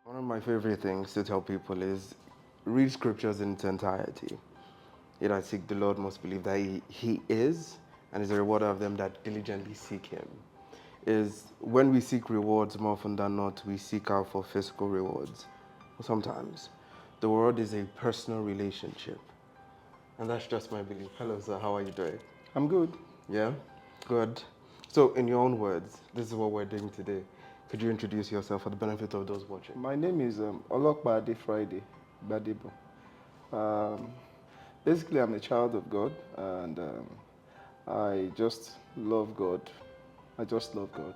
One of my favorite things to tell people is read scriptures in its entirety. I seek the Lord must believe that he is and is a rewarder of them that diligently seek Him. Is when we seek rewards more often than not, we seek out for physical rewards. Sometimes the reward is a personal relationship. And that's just my belief. Hello, sir. How are you doing? I'm good. Yeah? Good. So, in your own words, this is what we're doing today. Could you introduce yourself for the benefit of those watching? My name is Olopade Friday Badebo. Um, Basically, I'm a child of God, and I just love God. I just love God.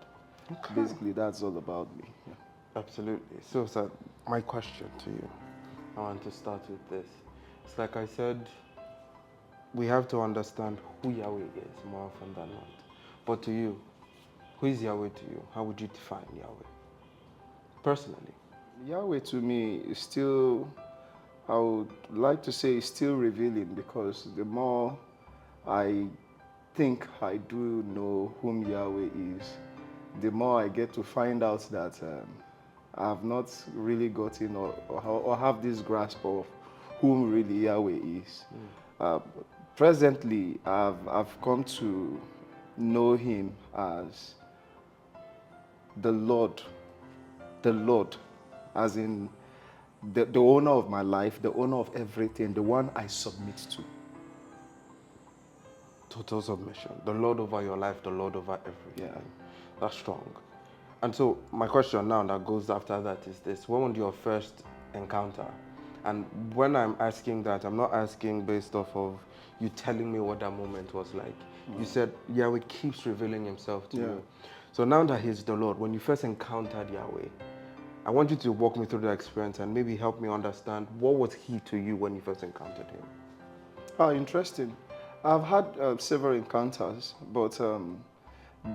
Okay. Basically, that's all about me. Yeah. Absolutely. So, sir, my question to you, I want to start with this. It's like I said, we have to understand who Yahweh is more often than not. But to you, who is Yahweh to you? How would you define Yahweh? Personally. Yahweh to me is still, I would like to say, is still revealing, because the more I think I do know whom Yahweh is, the more I get to find out that I have not really gotten or have this grasp of whom really Yahweh is. Uh, Presently, I've come to know Him as the Lord, the Lord, as in the owner of my life, the owner of everything, the one I submit to. Total submission. The Lord over your life, the Lord over everything. Yeah. That's strong. And so my question now that goes after that is this. When was your first encounter? And when I'm asking that, I'm not asking based off of you telling me what that moment was like. You said Yahweh keeps revealing Himself to you. So now that He's the Lord, when you first encountered Yahweh, I want you to walk me through the experience and maybe help me understand what was He to you when you first encountered Him. Oh, interesting. I've had several encounters, but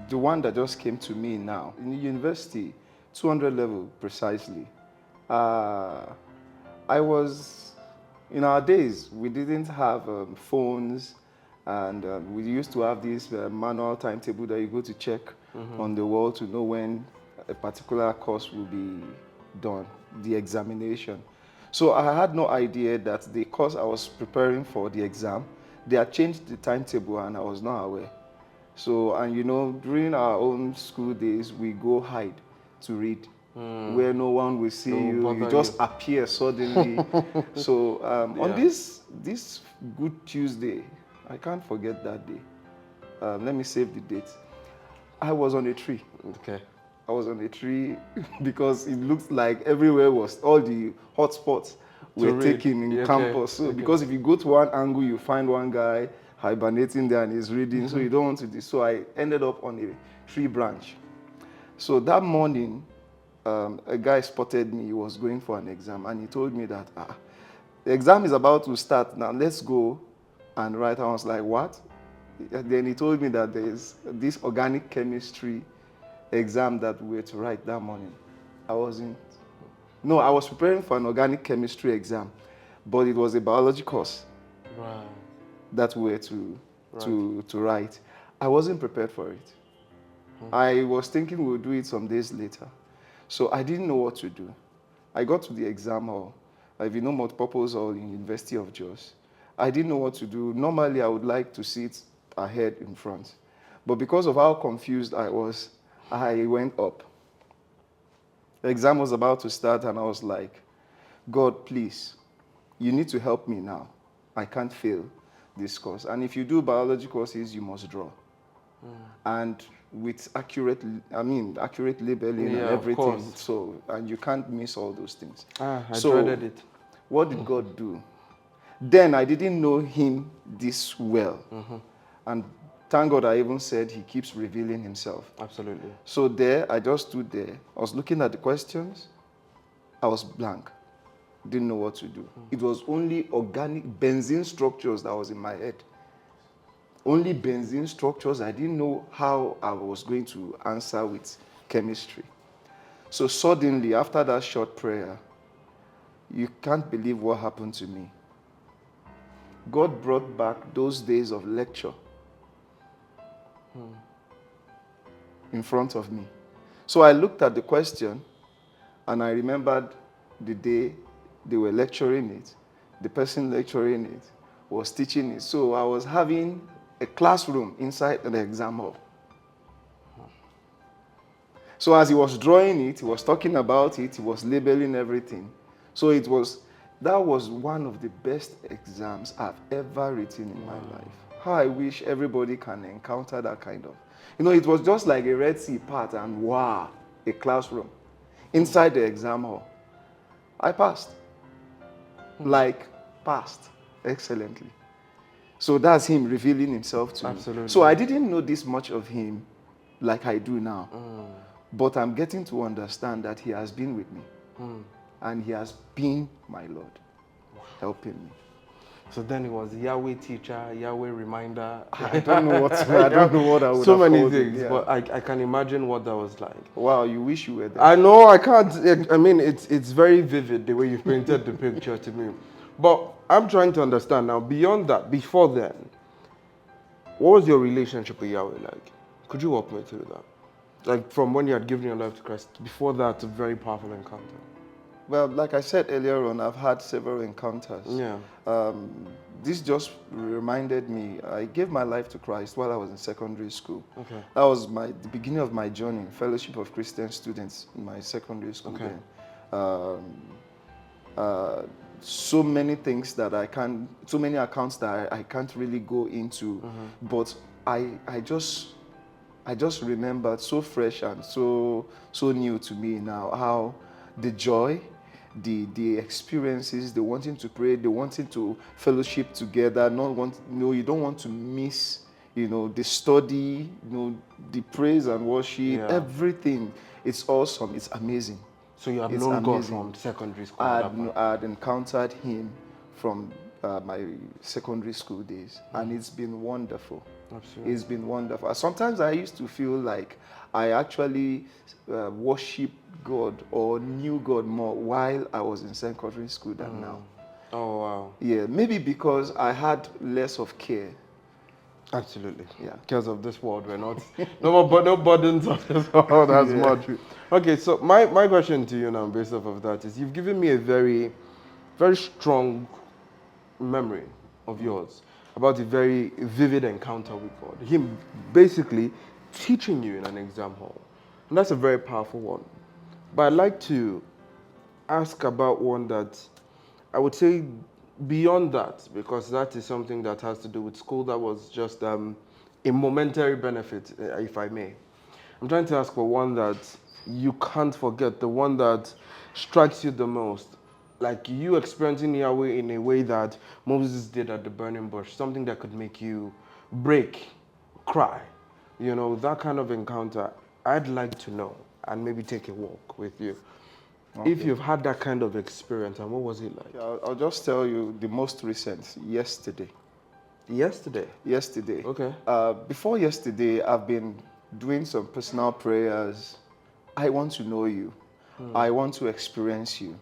the one that just came to me now, in the university, 200 level precisely, uh, I was, in our days, we didn't have phones, and we used to have this manual timetable that you go to check on the wall to know when a particular course will be done, the examination. So I had no idea that the course I was preparing for, the exam, they had changed the timetable and I was not aware. So, and during our own school days, we go hide to read, where no one will see They will you. You bother just you. appear suddenly. So, on Yeah. this Good Tuesday, I can't forget that day. Let me save the date. I was on a tree. Okay. I was on a tree because it looked like everywhere was, all the hot spots To were read. taken in Yeah, okay, campus. So okay. because if you go to one angle, you find one guy hibernating there and he's reading. So you don't want to do. So I ended up on a tree branch. So that morning, a guy spotted me. He was going for an exam, and he told me that the exam is about to start now. Let's go and write. I was like, what? Then he told me that there is this organic chemistry exam that we were to write that morning. I wasn't. No, I was preparing for an organic chemistry exam, but it was a biology course Right. that we were to write. I wasn't prepared for it. I was thinking we'll do it some days later. So I didn't know what to do. I got to the exam hall. If you know multipurpose hall in University of Jos, I didn't know what to do. Normally, I would like to sit ahead in front. But because of how confused I was, I went up. The exam was about to start, and I was like, God, please, you need to help me now. I can't fail this course. And if you do biology courses, you must draw. And with accurate labeling and Yeah, of everything. course. So, and you can't miss all those things. I So, dreaded it. what did God do? Then I didn't know Him this well. And thank God I even said He keeps revealing Himself. Absolutely. So there, I just stood there. I was looking at the questions. I was blank. Didn't know what to do. It was only organic benzene structures that was in my head. Only benzene structures. I didn't know how I was going to answer with chemistry. So suddenly, after that short prayer, you can't believe what happened to me. God brought back those days of lecture in front of me. So I looked at the question and I remembered the day they were lecturing it, the person lecturing it was teaching it. So I was having a classroom inside the exam hall. So as he was drawing it, he was talking about it, he was labeling everything. So that was one of the best exams I've ever written in my life. How I wish everybody can encounter that kind of. It was just like a Red Sea part and wow, a classroom inside the exam hall. I passed. Passed excellently. So that's him revealing himself to me. Absolutely. So I didn't know this much of him like I do now. But I'm getting to understand that he has been with me. And he has been my Lord, helping me. So then it was Yahweh teacher, Yahweh reminder. I don't know what I would so have many called things, it, yeah. but I can imagine what that was like. Wow, you wish you were there. I know I can't. I mean, it's very vivid the way you painted the picture to me. But I'm trying to understand now. Beyond that, before then, what was your relationship with Yahweh like? Could you walk me through that? Like from when you had given your life to Christ, before that, a very powerful encounter. Well, like I said earlier on, I've had several encounters. Yeah. This just reminded me, I gave my life to Christ while I was in secondary school. Okay. That was the beginning of my journey, Fellowship of Christian Students in my secondary school. Okay. Then. So many things that so many accounts that I can't really go into, but I just remembered so fresh and so new to me now, how the joy, the experiences, the wanting to pray, the wanting to fellowship together, you don't want to miss, the study, the praise and worship, everything. It's awesome. It's amazing. So you had known God from secondary school? I had encountered him from my secondary school days, and it's been wonderful. Absolutely. It's been wonderful. Sometimes I used to feel like I actually worship God or knew God more while I was in secondary school than now. Oh, wow. Yeah, maybe because I had less of care. Absolutely. Yeah. Because of this world, we're not, no burdens of this world as much. Okay, so my question to you now, based off of that, is you've given me a very, very strong memory of yours about a very vivid encounter with God. Him basically teaching you in an exam hall. And that's a very powerful one. But I'd like to ask about one that I would say beyond that, because that is something that has to do with school. That was just a momentary benefit, if I may. I'm trying to ask for one that you can't forget, the one that strikes you the most. Like you experiencing Yahweh in a way that Moses did at the burning bush, something that could make you break, cry. That kind of encounter, I'd like to know and maybe take a walk with you. Okay. If you've had that kind of experience, and what was it like? I'll just tell you the most recent, yesterday. Yesterday? Yesterday. Okay. Before yesterday, I've been doing some personal prayers. I want to know you. I want to experience you.